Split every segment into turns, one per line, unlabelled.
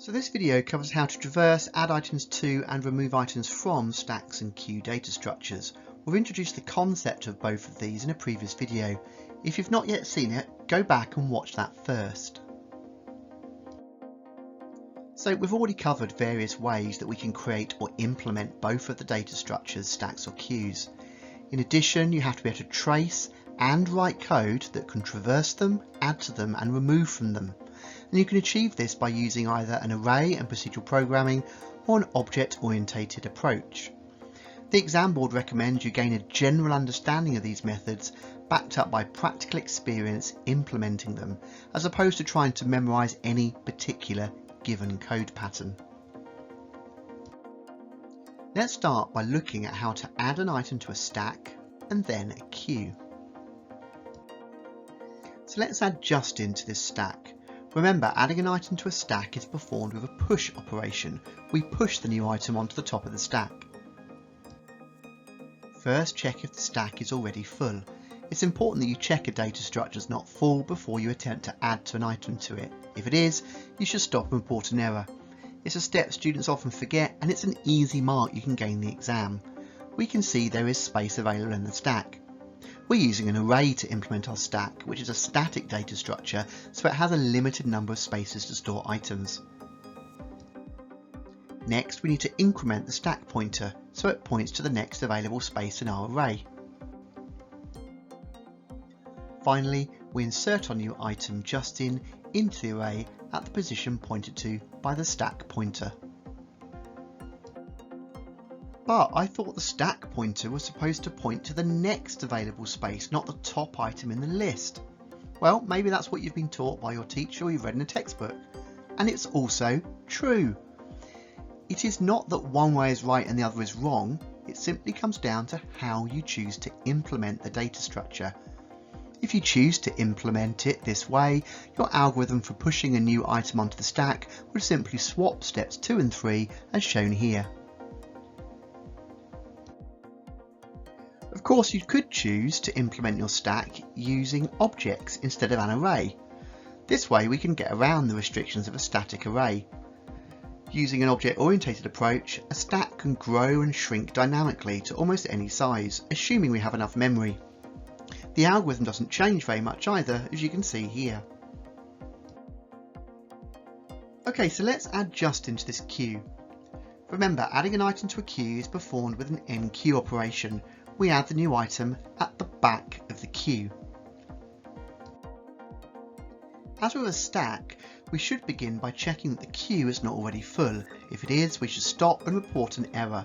So this video covers how to traverse, add items to and remove items from stacks and queue data structures. We've introduced the concept of both of these in a previous video. If you've not yet seen it, go back and watch that first. So we've already covered various ways that we can create or implement both of the data structures, stacks or queues. In addition, you have to be able to trace and write code that can traverse them, add to them and remove from them. And you can achieve this by using either an array and procedural programming or an object-oriented approach. The exam board recommends you gain a general understanding of these methods backed up by practical experience implementing them, as opposed to trying to memorise any particular given code pattern. Let's start by looking at how to add an item to a stack and then a queue. So let's add Justin to this stack. Remember, adding an item to a stack is performed with a push operation. We push the new item onto the top of the stack. First, check if the stack is already full. It's important that you check a data structure is not full before you attempt to add to an item to it. If it is, you should stop and report an error. It's a step students often forget, and it's an easy mark you can gain in the exam. We can see there is space available in the stack. We're using an array to implement our stack, which is a static data structure, so it has a limited number of spaces to store items. Next, we need to increment the stack pointer, so it points to the next available space in our array. Finally, we insert our new item Justin into the array at the position pointed to by the stack pointer. But I thought the stack pointer was supposed to point to the next available space, not the top item in the list. Well, maybe that's what you've been taught by your teacher or you've read in a textbook. And it's also true. It is not that one way is right and the other is wrong. It simply comes down to how you choose to implement the data structure. If you choose to implement it this way, your algorithm for pushing a new item onto the stack would simply swap steps 2 and 3 as shown here. Of course, you could choose to implement your stack using objects instead of an array. This way we can get around the restrictions of a static array. Using an object-oriented approach, a stack can grow and shrink dynamically to almost any size, assuming we have enough memory. The algorithm doesn't change very much either, as you can see here. Okay, so let's add Justin to this queue. Remember, adding an item to a queue is performed with an enqueue operation. We add the new item at the back of the queue. As with a stack, we should begin by checking that the queue is not already full. If it is, we should stop and report an error.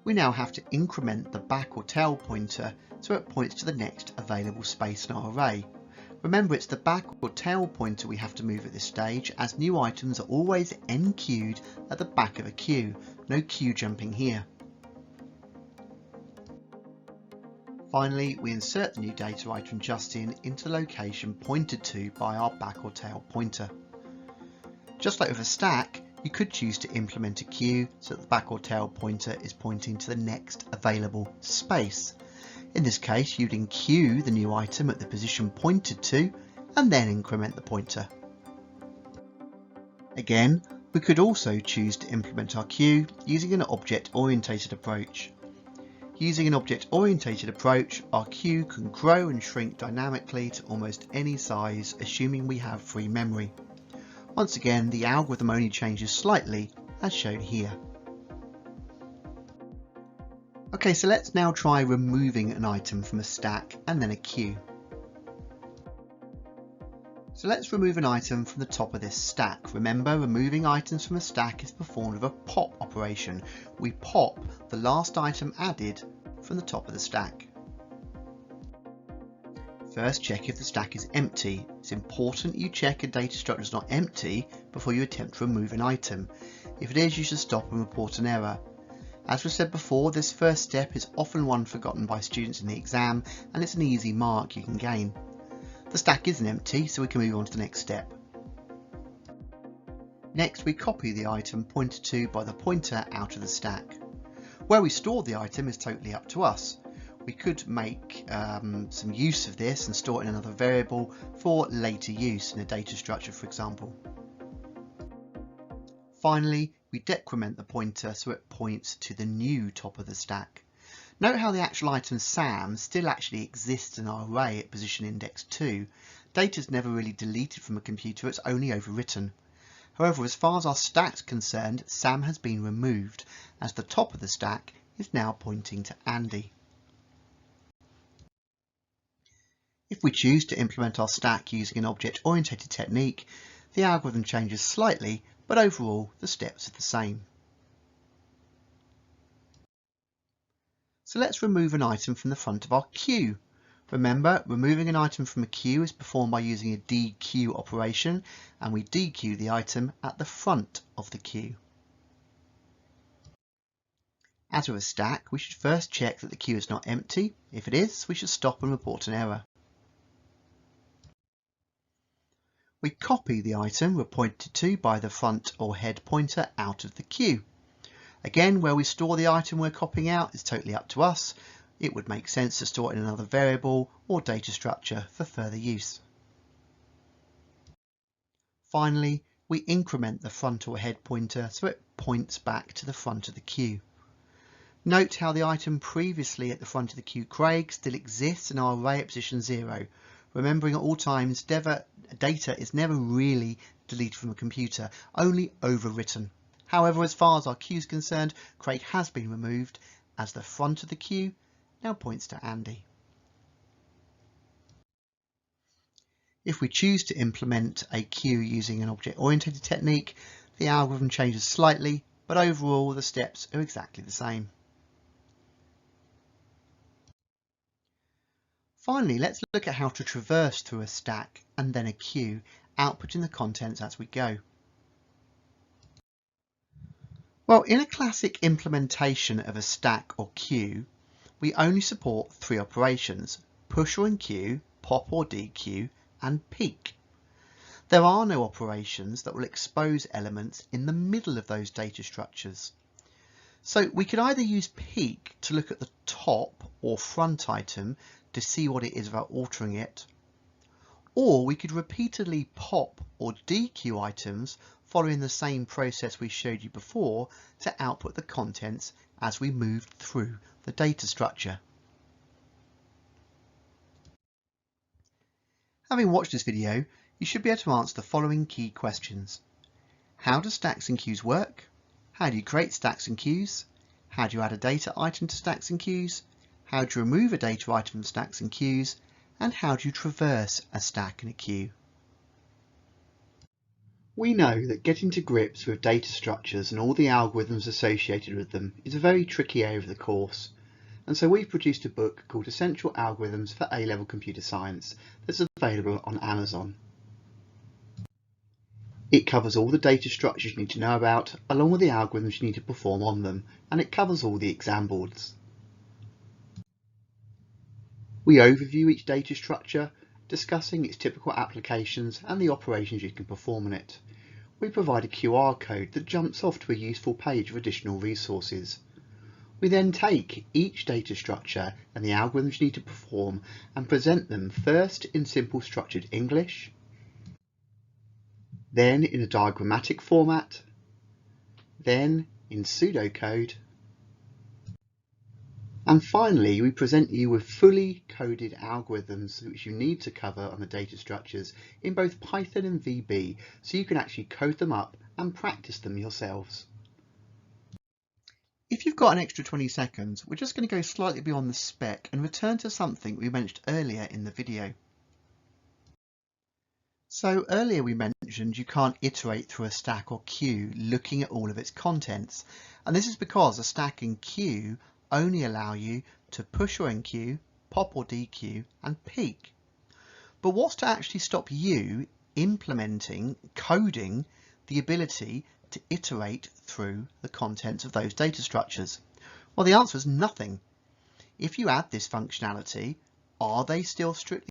We now have to increment the back or tail pointer so it points to the next available space in our array. Remember, it's the back or tail pointer we have to move at this stage, as new items are always enqueued at the back of a queue. No queue jumping here. Finally, we insert the new data item Justin into the location pointed to by our back or tail pointer. Just like with a stack, you could choose to implement a queue so that the back or tail pointer is pointing to the next available space. In this case, you'd enqueue the new item at the position pointed to and then increment the pointer. Again, we could also choose to implement our queue using an object-oriented approach. Using an object-oriented approach, our queue can grow and shrink dynamically to almost any size, assuming we have free memory. Once again, the algorithm only changes slightly, as shown here. Okay, so let's now try removing an item from a stack and then a queue. So let's remove an item from the top of this stack. Remember, removing items from a stack is performed with a pop operation. We pop the last item added from the top of the stack. First, check if the stack is empty. It's important you check a data structure is not empty before you attempt to remove an item. If it is, you should stop and report an error. As we said before, this first step is often one forgotten by students in the exam, and it's an easy mark you can gain. The stack isn't empty, so we can move on to the next step. Next, we copy the item pointed to by the pointer out of the stack. Where we store the item is totally up to us. we could make some use of this and store it in another variable for later use in a data structure, for example. Finally, we decrement the pointer so it points to the new top of the stack. Note how the actual item Sam still actually exists in our array at position index 2. Data is never really deleted from a computer, it's only overwritten. However, as far as our stack's concerned, Sam has been removed, as the top of the stack is now pointing to Andy. If we choose to implement our stack using an object-oriented technique, the algorithm changes slightly, but overall the steps are the same. So let's remove an item from the front of our queue. Remember, removing an item from a queue is performed by using a dequeue operation, and we dequeue the item at the front of the queue. As with a stack, we should first check that the queue is not empty. If it is, we should stop and report an error. We copy the item we're pointed to by the front or head pointer out of the queue. Again, where we store the item we're copying out is totally up to us. It would make sense to store it in another variable or data structure for further use. Finally, we increment the front or head pointer so it points back to the front of the queue. Note how the item previously at the front of the queue, Craig, still exists in our array at position 0. Remembering at all times, data is never really deleted from a computer, only overwritten. However, as far as our queue is concerned, Craig has been removed, as the front of the queue now points to Andy. If we choose to implement a queue using an object-oriented technique, the algorithm changes slightly, but overall the steps are exactly the same. Finally, let's look at how to traverse through a stack and then a queue, outputting the contents as we go. Well, in a classic implementation of a stack or queue, we only support 3 operations: push or enqueue, pop or dequeue, and peek. There are no operations that will expose elements in the middle of those data structures. So we could either use peek to look at the top or front item to see what it is without altering it, or we could repeatedly pop or dequeue items following the same process we showed you before to output the contents as we moved through the data structure. Having watched this video, you should be able to answer the following key questions. How do stacks and queues work? How do you create stacks and queues? How do you add a data item to stacks and queues? How do you remove a data item from stacks and queues? And how do you traverse a stack and a queue? We know that getting to grips with data structures and all the algorithms associated with them is a very tricky area of the course, and so we've produced a book called Essential Algorithms for A-Level Computer Science that's available on Amazon. It covers all the data structures you need to know about, along with the algorithms you need to perform on them, and it covers all the exam boards. We overview each data structure, discussing its typical applications and the operations you can perform on it. We provide a QR code that jumps off to a useful page of additional resources. We then take each data structure and the algorithms you need to perform and present them first in simple structured English, then in a diagrammatic format, then in pseudocode, and finally we present you with fully coded algorithms which you need to cover on the data structures in both Python and VB, so you can actually code them up and practice them yourselves. If you've got an extra 20 seconds, we're just going to go slightly beyond the spec and return to something we mentioned earlier in the video. So earlier we mentioned you can't iterate through a stack or queue looking at all of its contents, and this is because a stack and queue only allow you to push or enqueue, pop or dequeue, and peek. But what's to actually stop you implementing, coding the ability to iterate through the contents of those data structures? Well, the answer is nothing. If you add this functionality, are they still strictly